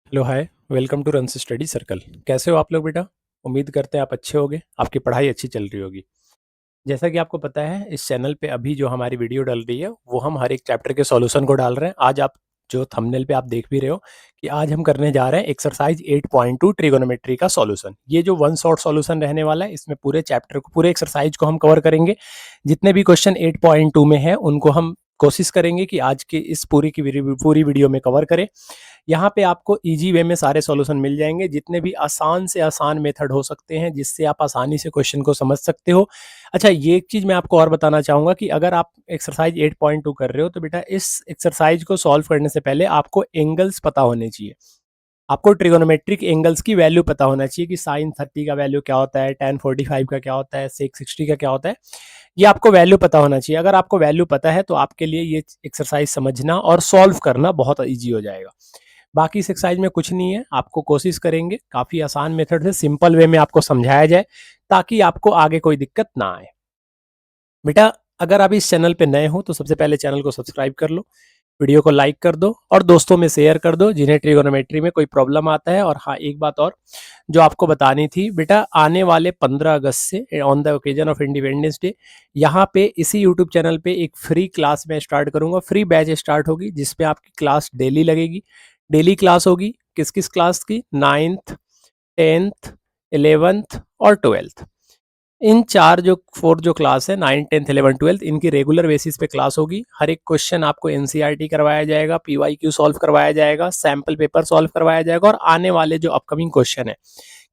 Hello hi. Welcome to Run's study circle. कैसे हो आप लोग बेटा? उम्मीद करते हैं आप अच्छे होगे, आपकी पढ़ाई अच्छी चल रही होगी। जैसा कि आपको पता है, इस चैनल पे अभी जो हमारी वीडियो डल रही है वो हम हर एक चैप्टर के सॉल्यूशन को डाल रहे हैं। आज आप जो थंबनेल पे आप देख भी रहे हो कि आज हम करने जा रहे हैं एक्सरसाइज 8.2 ट्रिगोनोमेट्री का सॉल्यूशन। ये जो वन शॉट सॉल्यूशन रहने वाला है, इसमें पूरे चैप्टर को, पूरे एक्सरसाइज को हम कवर करेंगे। जितने भी क्वेश्चन 8.2 में है उनको हम कोशिश करेंगे कि आज के इस पूरी वीडियो में कवर करें। यहाँ पे आपको इजी वे में सारे सॉल्यूशन मिल जाएंगे, जितने भी आसान से आसान मेथड हो सकते हैं जिससे आप आसानी से क्वेश्चन को समझ सकते हो। अच्छा, ये एक चीज़ मैं आपको और बताना चाहूँगा कि अगर आप एक्सरसाइज 8.2 कर रहे हो तो बेटा इस एक्सरसाइज को सॉल्व करने से पहले आपको एंगल्स पता होने चाहिए। आपको ट्रिगोनोमेट्रिक एंगल्स की वैल्यू पता होना चाहिए कि साइन 30 का वैल्यू क्या होता है, tan 45 का क्या होता है, सेक 60 का क्या होता है। ये आपको वैल्यू पता होना चाहिए। अगर आपको वैल्यू पता है तो आपके लिए ये एक्सरसाइज समझना और सॉल्व करना बहुत ईजी हो जाएगा। बाकी इस एक्सरसाइज में कुछ नहीं है, आपको कोशिश करेंगे काफ़ी आसान मेथड से सिंपल वे में आपको समझाया जाए ताकि आपको आगे कोई दिक्कत ना आए। बेटा, अगर आप इस चैनल पे नए हो तो सबसे पहले चैनल को सब्सक्राइब कर लो, वीडियो को लाइक कर दो और दोस्तों में शेयर कर दो जिन्हें ट्रिगोनोमेट्री में कोई प्रॉब्लम आता है। और हाँ, एक बात और जो आपको बतानी थी बेटा, आने वाले 15 अगस्त से on the occasion of independence day यहाँ पे इसी यूट्यूब चैनल पे एक फ्री क्लास में स्टार्ट करूंगा। फ्री बैच स्टार्ट होगी जिसपे आपकी क्लास डेली लगेगी। डेली क्लास होगी किस किस क्लास की? 9th, 10th, 11th और 12th। इन चार जो फोर जो क्लास है, 9, 10th, 11, 12, इनकी रेगुलर बेसिस पे क्लास होगी। हर एक क्वेश्चन आपको एनसीईआरटी करवाया जाएगा, पीवाईक्यू सॉल्व करवाया जाएगा, सैम्पल पेपर सॉल्व करवाया जाएगा और आने वाले जो अपकमिंग क्वेश्चन है,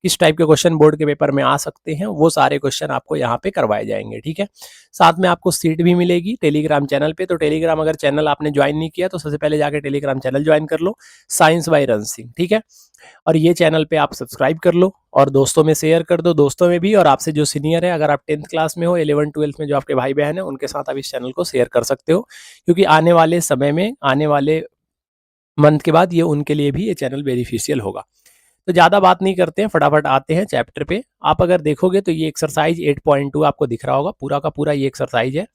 किस टाइप के क्वेश्चन बोर्ड के पेपर में आ सकते हैं, वो सारे क्वेश्चन आपको यहाँ पे करवाए जाएंगे। ठीक है, साथ में आपको सीट भी मिलेगी टेलीग्राम चैनल पे। तो टेलीग्राम अगर चैनल आपने ज्वाइन नहीं किया तो सबसे पहले जाके टेलीग्राम चैनल ज्वाइन कर लो, साइंस बाय रन सिंह। ठीक है, और ये चैनल पे आप सब्सक्राइब कर लो और दोस्तों में शेयर कर दो, दोस्तों में भी। और आपसे जो सीनियर है, अगर आप 10th क्लास में हो, 11 12th में जो आपके भाई बहन है, उनके साथ आप इस चैनल को शेयर कर सकते हो, क्योंकि आने वाले समय में, आने वाले मंथ के बाद ये उनके लिए भी ये चैनल बेनिफिशियल होगा। तो ज़्यादा बात नहीं करते हैं, फटाफट आते हैं चैप्टर पे। आप अगर देखोगे तो ये एक्सरसाइज 8.2 आपको दिख रहा होगा, पूरा का पूरा ये एक्सरसाइज है।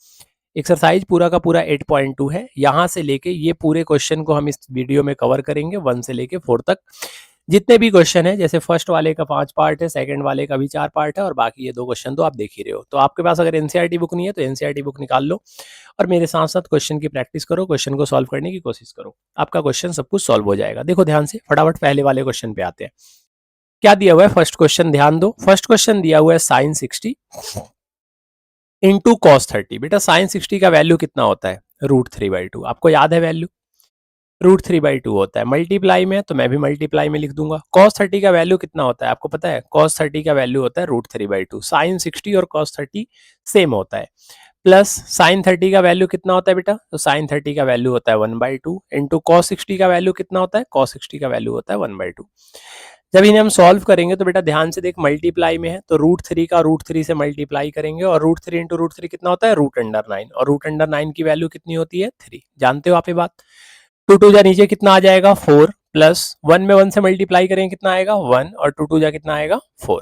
एक्सरसाइज पूरा का पूरा 8.2 है। यहाँ से लेके ये पूरे क्वेश्चन को हम इस वीडियो में कवर करेंगे 1 से लेके 4 तक। जितने भी क्वेश्चन है, जैसे फर्स्ट वाले का 5 पार्ट है, सेकंड वाले का भी 4 पार्ट है और बाकी ये 2 क्वेश्चन तो आप देख ही रहे हो। तो आपके पास अगर एनसीईआरटी बुक नहीं है तो एनसीईआरटी बुक निकाल लो और मेरे साथ साथ क्वेश्चन की प्रैक्टिस करो, क्वेश्चन को सॉल्व करने की कोशिश करो। आपका क्वेश्चन सब कुछ सॉल्व हो जाएगा। देखो ध्यान से, फटाफट पहले वाले क्वेश्चन पे आते हैं। क्या दिया हुआ है? फर्स्ट क्वेश्चन ध्यान दो। फर्स्ट क्वेश्चन दिया हुआ है साइन 60 इंटू कॉस 30। बेटा साइन 60 का वैल्यू कितना होता है? √3/2। आपको याद है वैल्यू? √3/2 होता है। मल्टीप्लाई में तो मैं भी मल्टीप्लाई में लिख दूंगा। कॉस 30 का वैल्यू कितना होता है आपको पता है? कॉस 30 का वैल्यू होता है √3/2। साइन 60 और कॉस 30 सेम होता है। प्लस साइन 30 का वैल्यू कितना होता है बेटा? तो साइन 30 का वैल्यू होता है 1/2 इंटू कॉस 60 का वैल्यू कितना होता है? कॉस 60 का वैल्यू होता है 1/2। जब इन्हें हम सॉल्व करेंगे तो बेटा ध्यान से देख, मल्टीप्लाई में है तो √3 का √3 से मल्टीप्लाई करेंगे और √3 इंटू √3 कितना होता है? √9। और √9 की वैल्यू कितनी होती है? 3। जानते हो आप ये बात? 2 2 जा नीचे कितना आ जाएगा? 4 प्लस 1 में 1 से मल्टीप्लाई करेंगे कितना आएगा? 1 और 2 2 जा कितना आएगा? 4।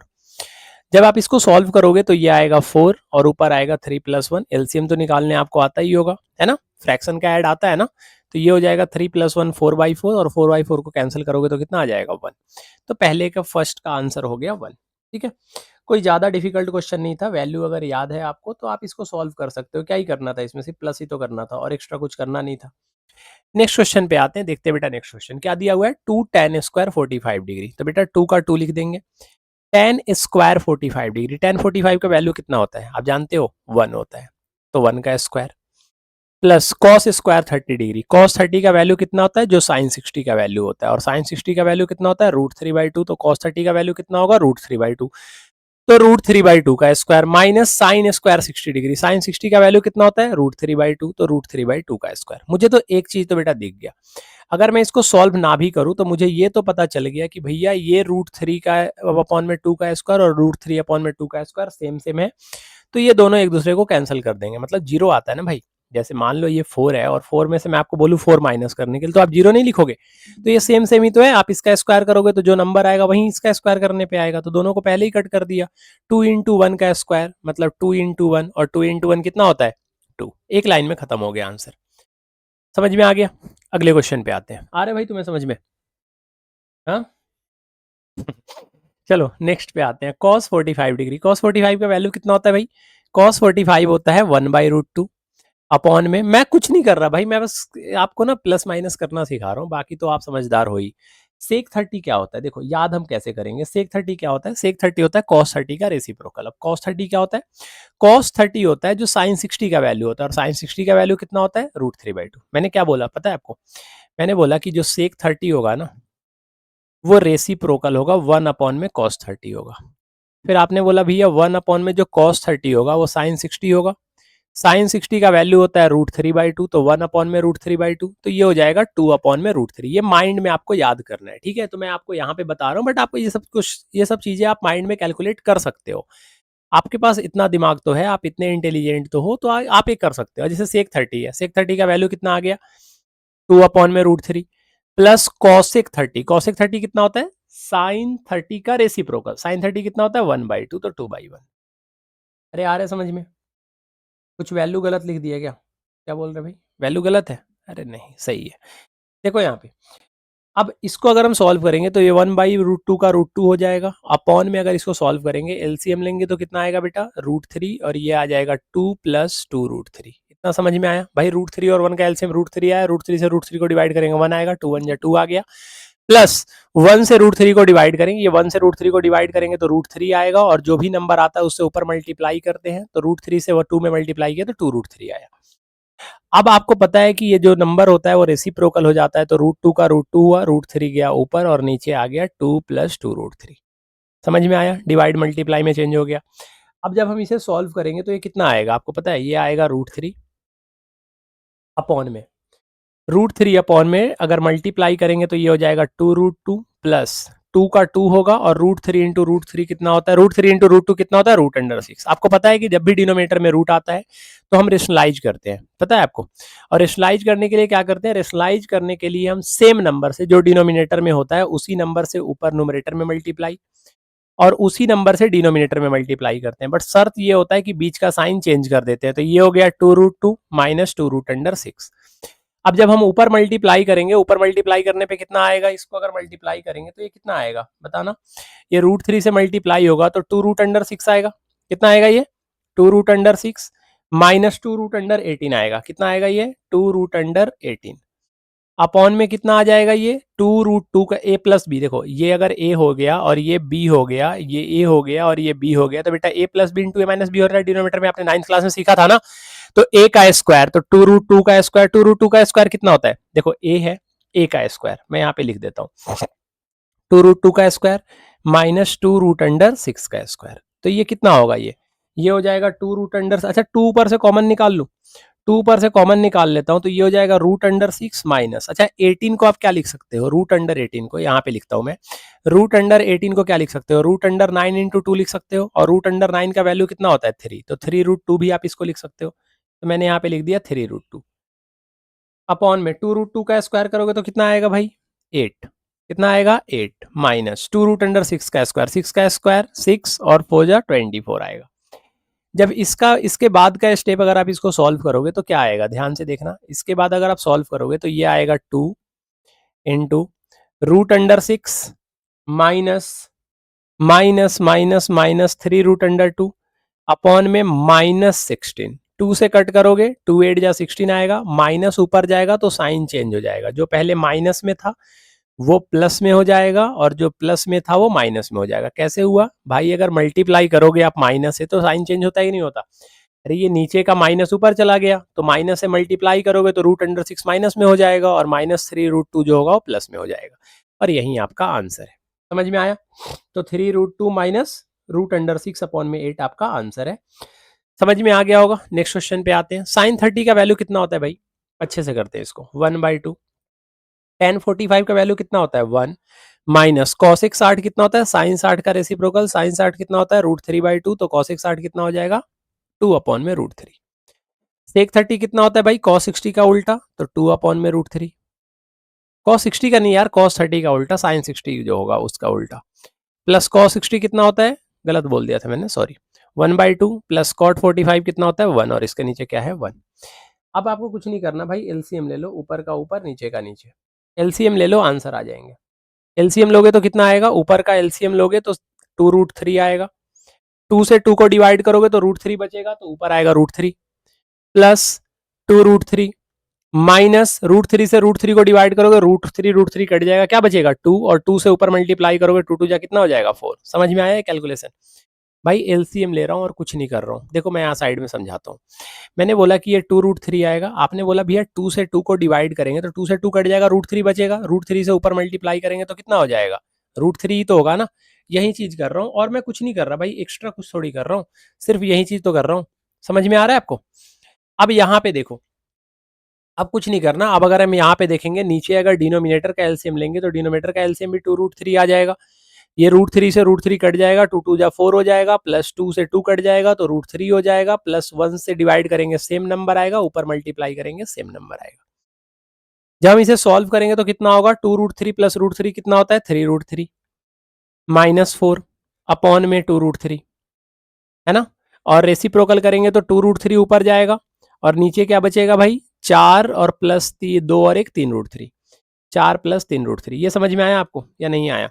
जब आप इसको सॉल्व करोगे तो ये आएगा 4 और ऊपर आएगा 3 + 1। एलसीएम तो निकालने आपको आता ही होगा, है ना? फ्रैक्शन का ऐड आता है ना? तो ये हो जाएगा 3 + 1 4/4 और 4/4 को कैंसिल करोगे तो कितना आ जाएगा? 1। तो पहले का फर्स्ट का आंसर हो गया 1। ठीक है, कोई ज़्यादा डिफिकल्ट क्वेश्चन नहीं था। वैल्यू अगर याद है आपको तो आप इसको सॉल्व कर सकते हो। क्या ही करना था इसमें? सिर्फ प्लस ही तो करना था और एक्स्ट्रा कुछ करना नहीं था। नेक्स्ट क्वेश्चन पे आते हैं, देखते हैं बेटा नेक्स्ट क्वेश्चन क्या दिया हुआ है। 2 tan स्क्वायर 45 डिग्री। तो बेटा 2 का 2 लिख देंगे। tan स्क्वायर 45 डिग्री, tan 45 का वैल्यू कितना होता है आप जानते हो? 1 होता है, तो 1 का square. Plus cos square 30 degree, cos 30 का वैल्यू कितना होता है? जो साइन 60 का वैल्यू होता है, और साइन 60 का वैल्यू कितना होता है? √3/2। तो कॉस 30 का वैल्यू कितना होगा? √3/2। तो √3/2 का square minus sine square 60 degree, sine 60 का वैल्यू कितना होता है? √3/2। तो √3/2 का स्क्वायर। मुझे तो एक चीज तो बेटा दिख गया, अगर मैं इसको सॉल्व ना भी करूं तो मुझे ये तो पता चल गया कि भैया ये √3 का अपॉन में 2 का स्क्वायर और √3 अपॉन में 2 का स्क्वायर सेम सेम है। तो ये दोनों एक दूसरे को कैंसिल कर देंगे, मतलब जीरो आता है ना भाई। जैसे मान लो ये 4 है और 4 में से मैं आपको बोलूँ 4 माइनस करने के लिए, तो आप जीरो नहीं लिखोगे। तो ये सेम सेम ही तो है, आप इसका स्क्वायर करोगे तो जो नंबर आएगा वही इसका स्क्वायर करने पे आएगा। तो दोनों को पहले ही कट कर दिया। 2 इंटू 1 का स्क्वायर मतलब 2 इंटू 1, और 2 इंटू 1 कितना होता है? 2। एक लाइन में खत्म हो गया आंसर। समझ में आ गया? अगले क्वेश्चन पे आते हैं। आ रहे भाई तुम्हें समझ में? हाँ चलो नेक्स्ट पे आते हैं। cos 45 डिग्री, cos 45 का वैल्यू कितना होता है भाई? cos 45 होता है 1/√2 अपॉन में, मैं कुछ नहीं कर रहा भाई, मैं बस आपको ना प्लस माइनस करना सिखा रहा हूँ, बाकी तो आप समझदार हो ही। सेक 30 क्या होता है? देखो याद हम कैसे करेंगे। सेक 30 क्या होता है? सेक 30 होता है cos 30 का रेसिप्रोकल। अब cos 30 क्या होता है? cos 30 होता है जो sin 60 का वैल्यू होता है, और sin 60 का वैल्यू कितना होता है? √3/2। मैंने क्या बोला पता है आपको? मैंने बोला कि जो सेक 30 होगा ना, वो रेसिप्रोकल होगा 1 में cos 30 होगा। फिर आपने बोला भैया 1 में जो cos 30 होगा वो sin 60 होगा। sin 60 का वैल्यू होता है √3/2, तो 1 में √3/2, तो ये हो जाएगा 2 में √3। ये माइंड में आपको याद करना है, ठीक है? तो मैं आपको यहाँ पे बता रहा हूँ, बट आपको ये सब चीजें आप माइंड में कैलकुलेट कर सकते हो। आपके पास इतना दिमाग तो है, आप इतने इंटेलिजेंट तो हो, तो आप ये कर सकते हो। जैसे सेक 30 है, सेक 30 का वैल्यू कितना आ गया? 2 में √3 प्लस कॉसेक 30। कॉसेक 30 कितना होता है? साइन 30 का रेसिप्रोकल। साइन 30 कितना होता है? 1/2, तो 2/1। अरे आ रहा है समझ में? कुछ वैल्यू गलत लिख दिया क्या? क्या बोल रहे भाई? वैल्यू गलत है? अरे नहीं, सही है। देखो यहाँ पे, अब इसको अगर हम सॉल्व करेंगे तो ये 1/√2 का √2 हो जाएगा। अपॉन में अगर इसको सॉल्व करेंगे, एलसीएम लेंगे तो कितना आएगा बेटा? √3, और ये आ जाएगा 2 + 2√3। इतना समझ में आया भाई? √3 और 1 का एलसीएम √3 आया, √3 से √3 को डिवाइड करेंगे 1 आएगा, 2 1 2 आ गया, प्लस 1 से √3 को डिवाइड करेंगे, ये 1 से √3 को डिवाइड करेंगे तो √3 आएगा, और जो भी नंबर आता है उससे ऊपर मल्टीप्लाई करते हैं, तो √3 से 2 में मल्टीप्लाई किया तो 2√3 आया। अब आपको पता है कि ये जो नंबर होता है वो रेसिप्रोकल हो जाता है, तो √2 का √2 हुआ, √3 गया ऊपर और नीचे आ गया 2 + 2√3। समझ में आया? डिवाइड मल्टीप्लाई में चेंज हो गया। अब जब हम इसे सॉल्व करेंगे तो ये कितना आएगा आपको पता है? ये आएगा √3 अपॉन में, √3 अपॉन में अगर मल्टीप्लाई करेंगे तो ये हो जाएगा 2√2 प्लस 2 का 2 होगा, और √3 इंटू √3 कितना होता है? √3 इंटू √2 कितना होता है? √6। आपको पता है कि जब भी डिनोमिनेटर में रूट आता है तो हम रेशनलाइज करते हैं, पता है आपको? और रेशनलाइज करने के लिए क्या करते हैं? रेशनलाइज करने के लिए हम सेम नंबर से, जो डिनोमिनेटर में होता है उसी नंबर से ऊपर न्यूमरेटर में मल्टीप्लाई, और उसी नंबर से डिनोमिनेटर में मल्टीप्लाई करते हैं। बट शर्त ये होता है कि बीच का साइन चेंज कर देते हैं, तो ये हो गया 2√2 माइनस 2√6। अब जब हम ऊपर मल्टीप्लाई करेंगे, ऊपर मल्टीप्लाई करने पे कितना आएगा? इसको अगर मल्टीप्लाई करेंगे तो ये कितना आएगा बताना? ये √3 से मल्टीप्लाई होगा तो 2√6 आएगा। कितना आएगा ये? 2√6 माइनस 2√18 आएगा। कितना आएगा ये? 2√18 अपॉन में कितना आ जाएगा ये? 2√2 का a प्लस बी। देखो ये अगर a हो गया और ये b हो गया, ये a हो गया और ये b हो गया, तो बेटा a plus B into a minus B हो रहा है। डिनोमिनेटर में आपने 9th क्लास में सीखा था ना? तो a का स्क्वायर, तो 2√2 का स्क्वायर, 2√2 का स्क्वायर कितना होता है? देखो a है, a का स्क्वायर मैं यहाँ पे लिख देता हूँ, 2√2 का स्क्वायर माइनस 2√6 का स्क्वायर, तो ये कितना होगा? ये हो जाएगा 2√, अच्छा 2 ऊपर से कॉमन निकाल लूं, 2 ऊपर से कॉमन निकाल लेता हूं, तो ये हो जाएगा √6 माइनस, अच्छा 18 को आप क्या लिख सकते हो? √18 को यहाँ पे लिखता हूं मैं, √18 को क्या लिख सकते हो? √9 इंटू 2 लिख सकते हो, और √9 का वैल्यू कितना होता है? 3, तो 3√2 भी आप इसको लिख सकते हो, तो मैंने यहाँ पे लिख दिया 3√2 अपॉन में 2√2 का स्क्वायर करोगे तो कितना आएगा भाई? 8। कितना आएगा? 8 माइनस 2√6 का स्क्वायर, 6 का स्क्वायर 6 और 4 जा 24 आएगा। जब इसका, इसके बाद का स्टेप अगर आप इसको सॉल्व करोगे तो क्या आएगा? ध्यान से देखना, इसके बाद अगर आप सॉल्व करोगे तो ये आएगा 2 into √6 minus minus minus minus 3√2 upon में -16। 2 से कट करोगे 2 8 जा 16 आएगा, माइनस ऊपर जाएगा तो साइन चेंज हो जाएगा, जो पहले माइनस में था वो प्लस में हो जाएगा, और जो प्लस में था वो माइनस में हो जाएगा। कैसे हुआ भाई? अगर मल्टीप्लाई करोगे आप माइनस से तो साइन चेंज होता ही नहीं होता। अरे ये नीचे का माइनस ऊपर चला गया, तो माइनस से मल्टीप्लाई करोगे तो √6 माइनस में हो जाएगा, और -3√2 जो होगा वो प्लस में हो जाएगा, और यही आपका आंसर है। समझ में आया? तो 3√2 माइनस √6 अपॉन में 8 आपका आंसर है। समझ में आ गया होगा। नेक्स्ट क्वेश्चन पे आते हैं। साइन 30 का वैल्यू कितना होता है भाई? अच्छे से करते हैं इसको, 1/2। tan 45 का वैल्यू कितना होता है? 1 माइनस कॉसिक 60 कितना होता है? साइन 60 का रेसिप्रोकल, साइन 60 कितना होता है? √3/2, तो कॉसिक 60 कितना हो जाएगा? 2 अपॉन में √3। सेक 30 कितना होता है भाई? cos 60 का उल्टा, तो 2 अपॉन में √3। cos 60 का नहीं यार, cos 30 का उल्टा, sin 60 जो होगा उसका उल्टा, प्लस cos 60 कितना होता है? गलत बोल दिया था मैंने, सॉरी। 1/2 प्लस cot 45 कितना होता है? 1, और इसके नीचे क्या है? 1। अब आपको कुछ नहीं करना भाई, एलसीएम ले लो, ऊपर का ऊपर नीचे का नीचे, एलसीएम ले लो, आंसर आ जाएंगे। एलसीएम लोगे तो कितना आएगा, ऊपर का एलसीएम लोगे तो 2√3 आएगा, 2 से 2 को डिवाइड करोगे तो √3 बचेगा, तो ऊपर आएगा √3 प्लस 2√3 माइनस √3 से √3 को डिवाइड करोगे √3 कट जाएगा, क्या बचेगा 2, और 2 से ऊपर मल्टीप्लाई करोगे 2 2 जा कितना हो जाएगा 4। समझ में आया कैलकुलेशन? भाई एलसीएम ले रहा हूँ और कुछ नहीं कर रहा हूँ। देखो मैं यहाँ साइड में समझाता हूँ। मैंने बोला कि ये 2√3 आएगा, आपने बोला भैया 2 से 2 को डिवाइड करेंगे तो 2 से 2 कट जाएगा, √3 बचेगा, √3 से ऊपर मल्टीप्लाई करेंगे तो कितना हो जाएगा, √3 ही तो होगा ना। यही चीज कर रहा हूँ और मैं कुछ नहीं कर रहा भाई, एक्स्ट्रा कुछ थोड़ी कर रहा हूँ, सिर्फ यही चीज तो कर रहा हूँ। समझ में आ रहा है आपको? अब यहाँ पे देखो, अब कुछ नहीं करना। अब अगर हम यहाँ पे देखेंगे नीचे, अगर डिनोमिनेटर का एलसीएम लेंगे तो डिनोमिनेटर का एलसीएम भी 2√3 आ जाएगा। ये √3 से √3 कट जाएगा, 2 2 जा 4 हो जाएगा, प्लस 2 से 2 कट जाएगा तो √3 हो जाएगा, प्लस 1 से डिवाइड करेंगे सेम नंबर आएगा, ऊपर मल्टीप्लाई करेंगे सेम नंबर आएगा। जब हम इसे सॉल्व करेंगे तो कितना होगा, 2√3 प्लस √3 कितना होता है, 3√3 माइनस 4 अपॉन में 2√3, है ना। और रेसिप्रोकल करेंगे तो 2√3 ऊपर जाएगा और नीचे क्या बचेगा भाई, 4 और प्लस 2 और 1 3√3, 4 प्लस 3√3। ये समझ में आया आपको या नहीं आया?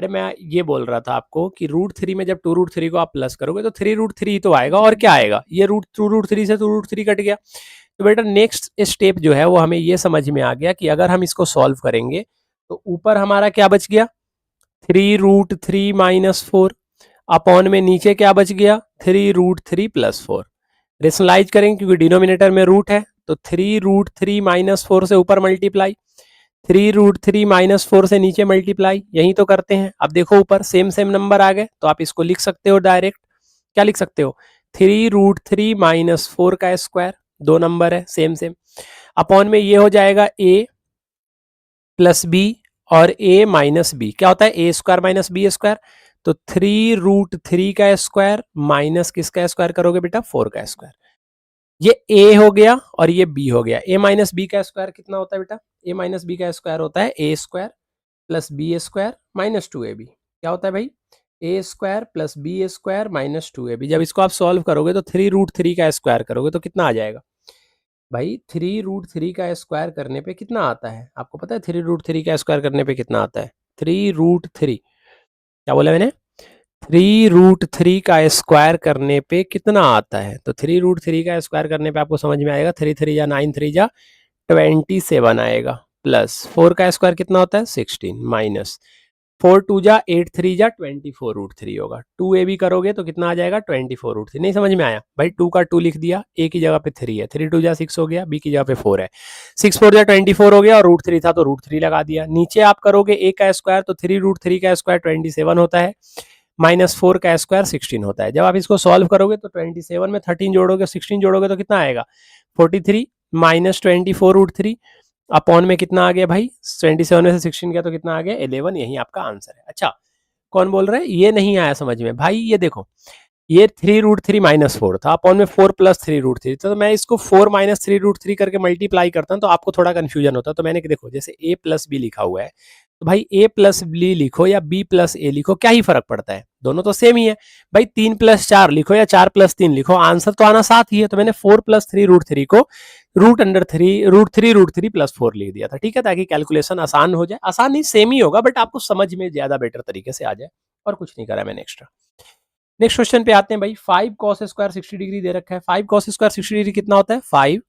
अरे मैं ये बोल रहा था आपको कि √3 में जब 2√3 को आप प्लस करोगे तो 3√3 तो आएगा, और क्या आएगा, ये √2√3 से 2√3 कट गया। तो बेटा नेक्स्ट स्टेप जो है वो हमें ये समझ में आ गया कि अगर हम इसको सॉल्व करेंगे तो ऊपर हमारा क्या बच गया, 3√3 माइनस 4 अपॉन में नीचे क्या बच गया, 3√3 प्लस 4। रेशनलाइज करेंगे क्योंकि डिनोमिनेटर में रूट है, तो 3√3 माइनस 4 से ऊपर मल्टीप्लाई, 3√3 माइनस 4 से नीचे मल्टीप्लाई, यही तो करते हैं। अब देखो ऊपर सेम सेम नंबर आ गए तो आप इसको लिख सकते हो डायरेक्ट। क्या लिख सकते हो, 3√3 माइनस 4 का स्क्वायर, दो नंबर है सेम सेम, अपॉन में ये हो जाएगा a प्लस बी और a माइनस बी। क्या होता है, ए स्क्वायर माइनस बी स्क्वायर, तो 3√3 का स्क्वायर माइनस किसका स्क्वायर करोगे बेटा, 4 का स्क्वायर। ये a हो गया और ये b हो गया। a माइनस बी का स्क्वायर कितना होता है बेटा, a माइनस बी का स्क्वायर होता है a square plus B square minus 2ab। क्या होता है भाई, a square plus B square minus 2ab। जब इसको आप सॉल्व करोगे तो 3√3 का स्क्वायर करोगे तो कितना आ जाएगा भाई, 3√3 का स्क्वायर करने पे कितना आता है आपको पता है, 3√3 का स्क्वायर करने पे कितना आता है, 3√3, क्या बोला मैंने, 3√3 का स्क्वायर करने पे कितना आता है, तो 3√3 का स्क्वायर करने पे आपको समझ में आएगा, 3 3 जा 9, 3 जा 27 आएगा, प्लस 4 का स्क्वायर कितना होता है 16, माइनस 4 2 जा 8, 3 जा 24√3 होगा। 2ab करोगे तो कितना आ जाएगा 24√3। नहीं समझ में आया भाई, 2 का 2 लिख दिया, a की जगह पे 3 है, 3 2 जा 6 हो गया, b की जगह पे 4 है, 6 4 जा 24 हो गया, और √3 था तो √3 लगा दिया। नीचे आप करोगे a का स्क्वायर तो 3√3 का स्क्वायर 27 होता है, माइनस 4 का स्क्वायर 16 होता है। जब आप इसको सॉल्व करोगे तो 27 में 13 जोड़ोगे, 16 जोड़ोगे तो कितना आएगा 43 माइनस 24√3 अपॉन में कितना आ गया भाई, 27 में से 16 गया तो कितना आ गया 11। यही आपका आंसर है। अच्छा कौन बोल रहा है, ये नहीं आया समझ में भाई, ये देखो ये 3√3 माइनस 4 था, अपॉन में 4 प्लस 3√3, तो मैं इसको 4 माइनस 3√3 करके मल्टीप्लाई करता हूँ तो आपको थोड़ा कंफ्यूजन होता है। तो मैंने देखो जैसे a प्लस बी लिखा हुआ है तो भाई a प्लस बी लिखो या b प्लस ए लिखो, क्या ही फर्क पड़ता है, दोनों तो सेम ही है। भाई 3 प्लस 4 लिखो या 4 प्लस 3 लिखो, आंसर तो आना साथ ही है। तो मैंने 4 प्लस 3√3 को √3 प्लस 4 लिख दिया था, ठीक है, ताकि कैलकुलेशन आसान हो जाए। आसान नहीं सेम ही होगा, बट आपको समझ में ज्यादा बेटर तरीके से आ जाए, और कुछ नहीं करा मैंने एक्स्ट्रा। नेक्स्ट क्वेश्चन पे आते हैं भाई, 5 cos स्क्वायर 60 डिग्री दे रखा है। 5 cos स्क्वायर 60 डिग्री कितना होता है, 5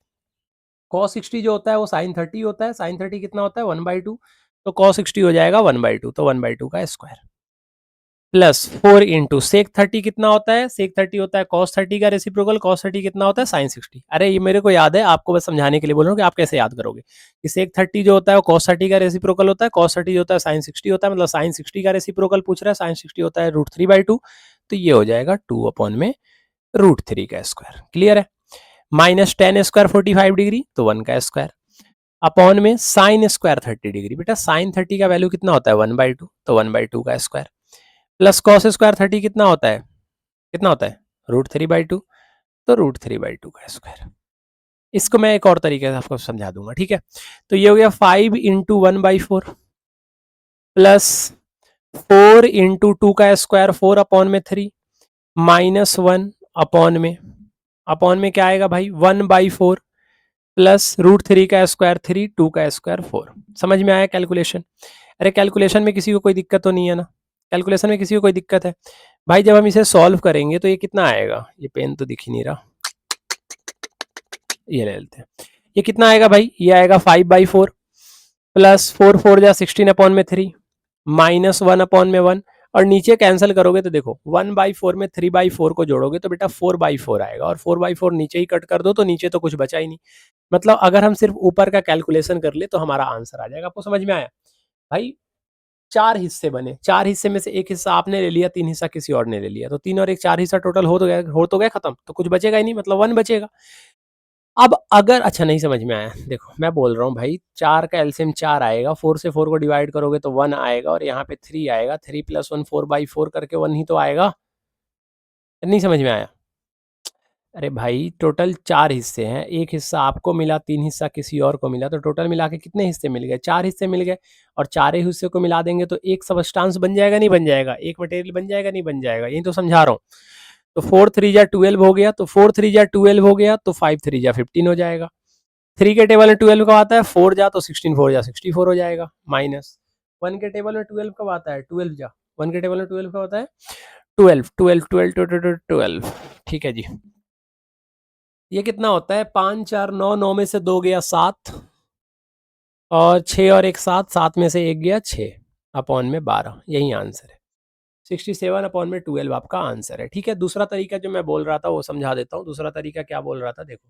cos 60 जो होता है वो sin 30 होता है, sin 30 कितना होता है 1/2, तो cos 60 हो जाएगा 1/2, तो 1/2 का स्क्वायर प्लस 4 इंटू सेक 30 कितना होता है, सेक 30 होता है cos 30 का रेसिप्रोकल, cos 30 कितना होता है sin 60। अरे ये मेरे को याद है, आपको बस समझाने के लिए बोल रहा हूँ कि आप कैसे याद करोगे कि सेक 30 जो होता है वो cos 30 का रेसिप्रोकल होता है, cos 30 जो होता है sin 60 होता है, मतलब sin 60 का रेसिप्रोकल पूछ रहा है, sin 60 होता है √3/2, तो ये हो जाएगा 2 अपॉन में √3 का स्क्वायर। क्लियर है, माइनस 10 स्क्वायर 45 डिग्री तो 1 का स्क्वायर, अपॉन में साइन स्क्वायर 30 डिग्री, बेटा साइन 30 का वैल्यू कितना होता है 1/2, तो 1/2 का स्क्वायर, प्लस कॉस स्क्वायर 30 कितना होता है, कितना होता है √3/2, तो √3/2 का स्क्वायर। इसको मैं एक और तरीके से आपको समझा दूंगा, ठीक है। तो ये हो गया 5 इंटू 1/4 प्लस 4 इंटू 2 का स्क्वायर 4 अपॉन में 3 माइनस 1 अपॉन में क्या आएगा भाई 1/4 प्लस √3 का स्क्वायर 3, 2 का स्क्वायर 4। समझ में आया कैलकुलेशन। अरे कैलकुलेशन में किसी को कोई दिक्कत तो नहीं है ना? कैलकुलेशन में किसी को कोई दिक्कत है? भाई जब हम इसे सॉल्व करेंगे तो ये कितना आएगा? ये पेन तो दिख ही नहीं रहा, ये ले लेते हैं। ये कितना आएगा भाई? ये आएगा 5/4 प्लस 4 जा 16/3 माइनस 1/1 और नीचे कैंसिल करोगे तो देखो 1/4 में 3/4 को जोड़ोगे तो बेटा 4/4 आएगा और 4/4 नीचे ही कट कर दो तो नीचे तो कुछ बचा ही नहीं। मतलब अगर हम सिर्फ ऊपर का कैलकुलेशन कर ले तो हमारा आंसर आ जाएगा। आपको समझ में आया? भाई 4 हिस्से बने, 4 हिस्से में से एक हिस्सा आपने ले लिया, 3 हिस्सा किसी और ने ले लिया, तो 3 और 1 4 हिस्सा टोटल हो तो गया खत्म, तो कुछ बचेगा ही नहीं, मतलब 1 बचेगा। अब अगर अच्छा नहीं समझ में आया, देखो मैं बोल रहा हूँ भाई 4 का एलसीएम 4 आएगा, 4 से 4 को डिवाइड करोगे तो 1 आएगा और यहाँ पे 3 आएगा, 3 + 1 4/4 करके 1 ही तो आएगा। नहीं समझ में आया? अरे भाई टोटल 4 हिस्से हैं, एक हिस्सा आपको मिला, 3 हिस्सा किसी और को मिला, तो टोटल मिला के कितने हिस्से मिल गए? 4 हिस्से मिल गए और चारे हिस्से को मिला देंगे तो एक सबस्टांस बन जाएगा नहीं बन जाएगा? एक मटेरियल बन जाएगा नहीं बन जाएगा? यही तो समझा रहा हूँ। तो 4 3 जा 12 हो गया, तो 4 3 जा 12 हो गया, तो 5 3 जा 15 हो जाएगा। 3 के टेबल में 12 कब आता है? 4 जा, तो 16 4 जा 64 हो जाएगा, माइनस 1 के टेबल में 12 कब आता है? 12 जा, 1 के टेबल में 12 कब आता है? 12 12 12 12 12। ठीक है जी। ये कितना होता है? 5 4 9, 9 में से 2 गया 7 और 6 और 1 7, 7 में से 1 गया 6 अपॉन में 12, यही आंसर है। 67/12 आपका आंसर है। ठीक है, दूसरा तरीका जो मैं बोल रहा था वो समझा देता हूँ। दूसरा तरीका क्या बोल रहा था देखो,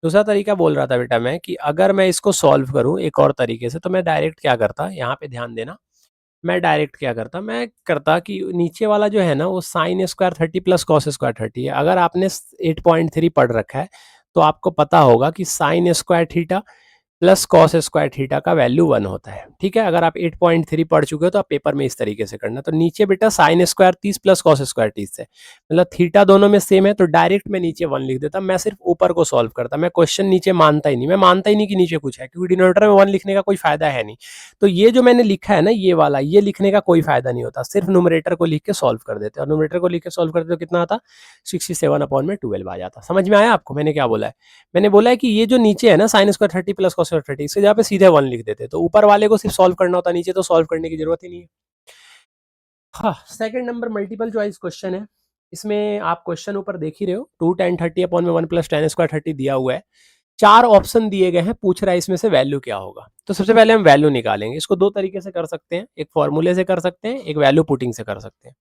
दूसरा तरीका बोल रहा था बेटा मैं कि अगर मैं इसको सॉल्व करूँ एक और तरीके से तो मैं डायरेक्ट क्या करता, यहाँ पे ध्यान देना, मैं डायरेक्ट क्या करता, मैं करता कि नीचे वाला जो है ना वो sine square 30 plus cos square 30 है। अगर आपने 8.3 पढ़ रखा है तो आपको पता होगा कि sine square theta plus cos square theta का वैल्यू 1 होता है। ठीक है, अगर आप 8.3 पढ़ चुके हो तो आप पेपर में इस तरीके से करना। तो नीचे बेटा sine square 30 plus cos square 30 है, मतलब थीटा दोनों में सेम है, तो डायरेक्ट मैं नीचे 1 लिख देता। मैं सिर्फ ऊपर को सॉल्व करता, मैं क्वेश्चन नीचे मानता ही नहीं, मैं मानता ही नहीं कि नीचे कुछ है, क्योंकि डिनोमिनेटर में 1 लिखने का कोई फायदा है नहीं। तो ये जो मैंने लिखा है ना ये वाला, ये लिखने का कोई फायदा नहीं होता, सिर्फ न्यूमरेटर को लिख के सॉल्व कर देते। और न्यूमरेटर को लिख के सॉल्व करते तो कितना आता? 67/12 आ जाता। समझ में आया आपको मैंने क्या बोला है? मैंने बोला है कि ये जो नीचे है ना sine square 30 plus cos square 30, इसके जगह पे सीधे 1 लिख देते, तो ऊपर वाले को सिर्फ सॉल्व करना होता, नीचे तो सॉल्व करने की जरूरत ही नहीं है। हाँ, second number multiple choice question है। इसमें आप क्वेश्चन ऊपर देख ही रहे हो, 2 tan 30 अपॉन में 1 प्लस tan स्क्वायर 30 दिया हुआ है, 4 ऑप्शन दिए गए हैं, पूछ रहा है इसमें से वैल्यू क्या होगा। तो सबसे पहले हम वैल्यू निकालेंगे। इसको दो तरीके से कर सकते हैं, एक फॉर्मूले से कर सकते हैं, एक वैल्यू पुटिंग से कर सकते हैं।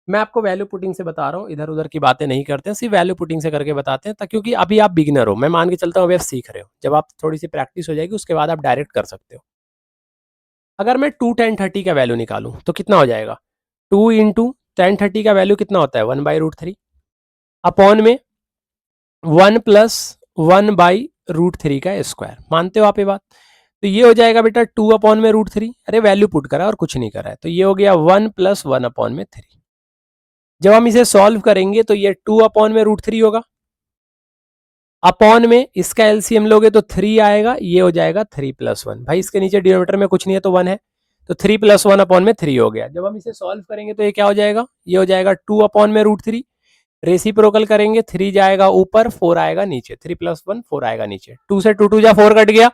मैं आपको वैल्यू पुटिंग से बता रहा हूँ, इधर उधर की बातें नहीं करते हैं, सिर्फ वैल्यू पुटिंग से करके बताते हैं, क्योंकि अभी आप बिगिनर हो, मैं मान के चलता हूँ अभी आप सीख रहे हो। जब आप थोड़ी सी प्रैक्टिस हो जाएगी उसके बाद आप डायरेक्ट कर सकते हो। अगर मैं 2 tan 30 का वैल्यू निकालूं तो कितना हो जाएगा? 2 इंटू tan 30 का वैल्यू कितना होता है? 1/√3 अपॉन में 1 प्लस 1/√3 का स्क्वायर। मानते हो आप ये बात? तो ये हो जाएगा बेटा 2 अपॉन में √3। अरे वैल्यू पुट करा और कुछ नहीं करा है, तो ये हो गया 1 प्लस 1 अपॉन में 3। जब हम इसे सॉल्व करेंगे तो ये 2 अपॉन में √3 होगा, अपॉन में इसका एलसीएम लोगे तो 3 आएगा, ये हो जाएगा 3 + 1। भाई इसके नीचे डिनोमिनेटर में कुछ नहीं है तो 1 है, तो 3 + 1 अपॉन में 3 हो गया। जब हम इसे सॉल्व करेंगे तो ये क्या हो जाएगा? ये हो जाएगा 2 अपॉन में √3, रेसिप्रोकल करेंगे 3 जाएगा ऊपर, 4 आएगा नीचे, 3 + 1 4 आएगा नीचे, 2 से 2 2 जा 4 कट गया।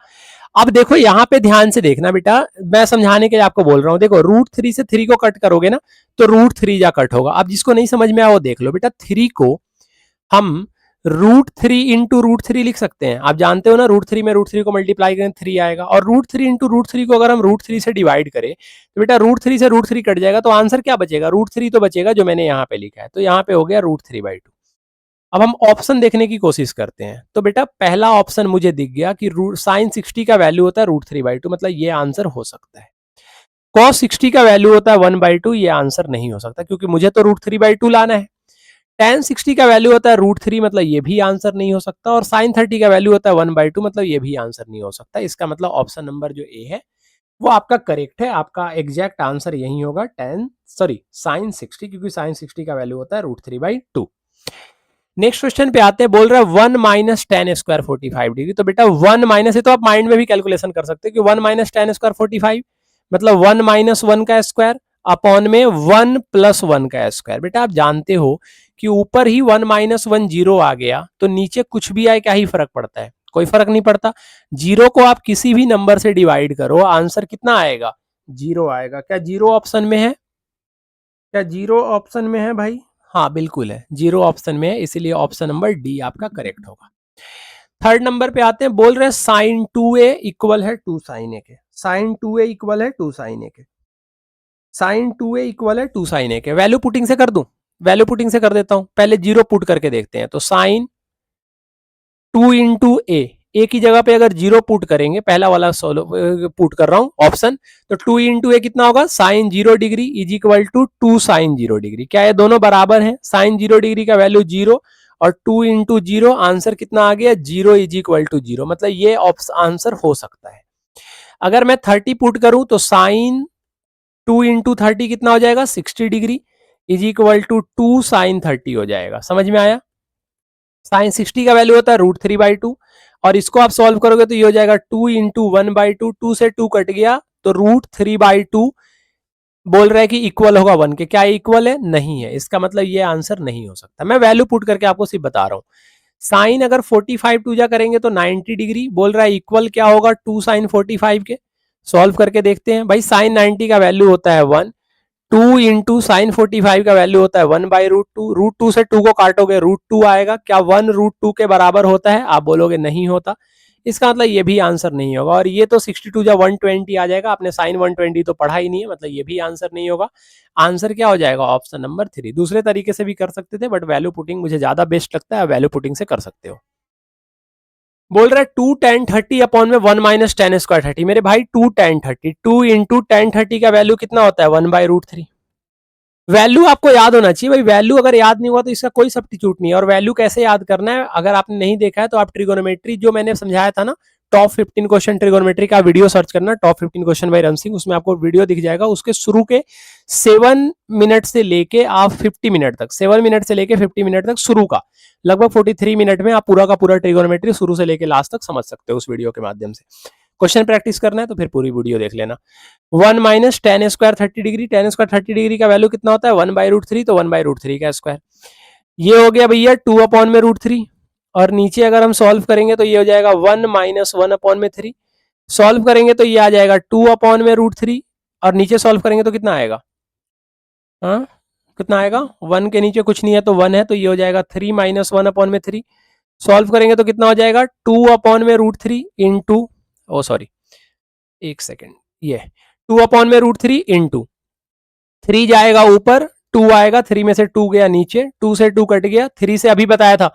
अब देखो यहाँ पे ध्यान से देखना बेटा, मैं समझाने के लिए आपको बोल रहा हूँ। देखो √3 से 3 को कट करोगे ना तो √3 जा कट होगा। अब जिसको नहीं समझ में आया वो देख लो बेटा, 3 को हम √3 इंटू √3 लिख सकते हैं। आप जानते हो ना √3 में √3 को मल्टीप्लाई करें 3 आएगा, और √3 इंटू √3 को अगर हम √3 से डिवाइड करें तो बेटा √3 से √3 कट जाएगा, तो आंसर क्या बचेगा? √3 तो बचेगा जो मैंने यहाँ पे लिखा है, तो यहाँ पे हो गया √3/2। अब हम ऑप्शन देखने की कोशिश करते हैं, तो बेटा पहला ऑप्शन मुझे दिख गया कि साइन 60 का वैल्यू होता है √3/2, मतलब ये आंसर हो सकता है। कॉस 60 का वैल्यू होता है 1/2, ये आंसर नहीं हो सकता क्योंकि मुझे तो √3/2 लाना है। tan 60 का वैल्यू होता है √3, मतलब ये भी आंसर नहीं हो सकता, और sin 30 का वैल्यू होता है 1/2, मतलब ये भी आंसर नहीं हो सकता। इसका मतलब ऑप्शन नंबर जो ए है वो आपका करेक्ट है, आपका एग्जैक्ट आंसर यही होगा sin 60, क्योंकि sin 60 का वैल्यू होता है √3/2। नेक्स्ट क्वेश्चन पे आते हैं, बोल रहा है 1 माइनस tan स्क्वायर 45 डिग्री। तो बेटा 1 माइनस है तो आप माइंड में भी कैलकुलेशन कर सकते हो कि 1 माइनस tan स्क्वायर 45 मतलब 1 माइनस 1 का स्क्वायर अपॉन में 1 प्लस 1 का स्क्वायर। बेटा आप जानते हो कि ऊपर ही 1 माइनस 1 जीरो आ गया, तो नीचे कुछ भी आए क्या ही फर्क पड़ता है? कोई फर्क नहीं पड़ता। जीरो को आप किसी भी नंबर से डिवाइड करो, आंसर कितना आएगा? जीरो आएगा। क्या जीरो ऑप्शन में है? क्या जीरो ऑप्शन में है भाई? हाँ बिल्कुल है, जीरो ऑप्शन में है, इसीलिए ऑप्शन नंबर डी आपका करेक्ट होगा। थर्ड नंबर पे आते हैं, बोल रहे हैं साइन 2a इक्वल है 2 साइन ए के। साइन 2a इक्वल है 2 साइन ए के। साइन 2a इक्वल है 2 साइन ए के। वैल्यू पुटिंग से कर दूं? वैल्यू पुटिंग से कर देता हूं, पहले जीरो पुट करके देखते हैं। तो साइन 2 इंटू ए की जगह पे अगर जीरो पुट करेंगे, पहला वाला पुट कर रहा हूं ऑप्शन, तो 2 इंटू ए कितना होगा? Sine 0 degree is equal to 2 sine 0 degree. क्या ये दोनों बराबर हैं? साइन 0 डिग्री का वैल्यू 0 और 2 इंटू जीरो, आंसर कितना आ गया? 0 इज इक्वल टू 0। मतलब ये आंसर हो सकता है। अगर मैं 30 पुट करूं तो साइन 2 इंटू 30 कितना हो जाएगा? 60 degree is equal to 2 sine 30 हो जाएगा। समझ में आया? साइन 60 का वैल्यू होता है √3/2 और इसको आप सॉल्व करोगे तो ये हो जाएगा 2 इंटू 1/2। 2 से 2 कट गया तो √3/2 बोल रहा है कि इक्वल होगा 1 के। क्या इक्वल है? नहीं है। इसका मतलब ये आंसर नहीं हो सकता। मैं वैल्यू पुट करके आपको सिर्फ बता रहा हूं। साइन अगर 45 टू जा करेंगे तो 90 डिग्री, बोल रहा है इक्वल क्या होगा? 2 साइन 45 के। सॉल्व करके देखते हैं भाई। साइन 90 का वैल्यू होता है 1, 2 इंटू साइन 45 का वैल्यू होता है 1/√2। √2 से 2 को काटोगे √2 आएगा। क्या 1 √2 के बराबर होता है? आप बोलोगे नहीं होता। इसका मतलब ये भी आंसर नहीं होगा। और ये तो 62 या 120 आ जाएगा। आपने साइन 120 तो पढ़ा ही नहीं है, मतलब ये भी आंसर नहीं होगा। आंसर क्या हो जाएगा? Option number 3। दूसरे तरीके से भी कर सकते थे बट वैल्यू पुटिंग मुझे ज्यादा बेस्ट लगता है, वैल्यू पुटिंग से कर सकते हो। बोल रहा है 2 tan 30 अपॉन में 1 माइनस टेन स्क्वायर 30। मेरे भाई 2 tan 30, 2 इंटू tan 30 का वैल्यू कितना होता है? 1/√3। वैल्यू आपको याद होना चाहिए भाई। वैल्यू अगर याद नहीं हुआ तो इसका कोई सब्स्टिट्यूट नहीं है। और वैल्यू कैसे याद करना है अगर आपने नहीं देखा है तो आप ट्रिगोनोमेट्री जो मैंने समझाया था ना, टॉप 15 क्वेश्चन ट्रिगोनोमेट्री का वीडियो सर्च करना, टॉप 15 क्वेश्चन बाय रमसिंह, उसमें आपको वीडियो दिख जाएगा। उसके शुरू के 7 मिनट से लेके आप 50 मिनट तक, 7 मिनट से लेके 50 मिनट तक शुरू का लगभग 43 मिनट में आप पूरा का पूरा ट्रिगोनोमेट्री शुरू से लेके लास्ट तक समझ सकते हो उस वीडियो के माध्यम से। क्वेश्चन प्रैक्टिस करना है तो फिर पूरी वीडियो देख लेना। 1 minus ten square 30 degree, ten square 30 degree का वैल्यू कितना होता है? 1/√3, तो 1/√3 का स्क्वायर। ये हो गया भैया 2 अपॉन में √3। और नीचे अगर हम सॉल्व करेंगे तो ये हो जाएगा 1 माइनस 1 अपॉन में 3। सॉल्व करेंगे तो ये आ जाएगा 2 अपॉन में √3 और नीचे सॉल्व करेंगे तो कितना आएगा? हाँ कितना आएगा? 1 के नीचे कुछ नहीं है तो 1 है, तो ये हो जाएगा 3 माइनस 1 अपॉन में 3। सॉल्व करेंगे तो कितना हो जाएगा? 2 अपॉन में √3 इंटू, ओ सॉरी एक सेकेंड, ये 2 अपॉन में √3 इंटू 3 जाएगा ऊपर, 2 आएगा, 3 में से 2 गया नीचे, 2 से 2 कट गया, 3 से अभी बताया था